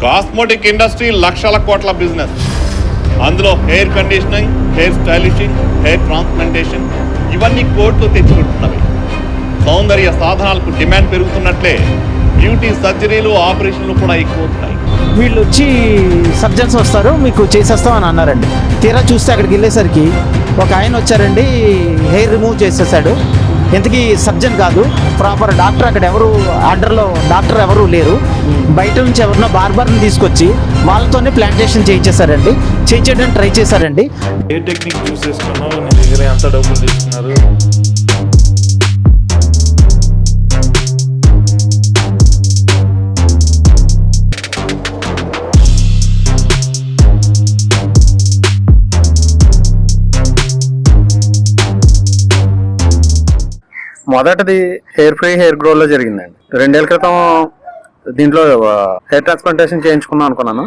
Cosmetic industry లక్షల కోట్ల business. అందులో హెయిర్ కండిషనింగ్, హెయిర్ స్టైలిషింగ్, హెయిర్ ట్రాన్స్ప్లాంటేషన్ ఇవన్నీ కోట్లు తెచ్చుకుంటున్నవి. సౌందర్య సాధనాలకు డిమాండ్ పెరుగుతున్నట్లే బ్యూటీ సర్జరీలు, ఆపరేషన్లు కూడా ఎక్కువ అవుతున్నాయి. వీళ్ళు వచ్చి సర్జన్స్ వస్తారు, మీకు చేసేస్తాం అని అన్నారండి. తీరా చూస్తే అక్కడికి వెళ్ళేసరికి ఒక ఆయన వచ్చారండి, హెయిర్ రిమూవ్ చేసేసాడు. ఇంతకీ సర్జన్ కాదు, ప్రాపర్ డాక్టర్. అక్కడ ఎవరు ఆర్డర్లో డాక్టర్ ఎవరు లేరు. బయట నుంచి ఎవరినో బార్బర్ని తీసుకొచ్చి వాళ్ళతోనే ప్లాంటేషన్ చేయించేశారండి. చేయించడానికి ట్రై చేశారండి. ఏ టెక్నిక్ యూస్ చేసుకున్నావు, నీ దగ్గర ఎంత డబ్బులు తీసుకున్నారు? మొదటిది హెయిర్ ఫ్రీ హెయిర్ గ్రోలో జరిగిందండి. 2 ఏళ్ల క్రితం దీంట్లో హెయిర్ ట్రాన్స్ప్లాంటేషన్ చేయించుకున్నాం అనుకున్నాను.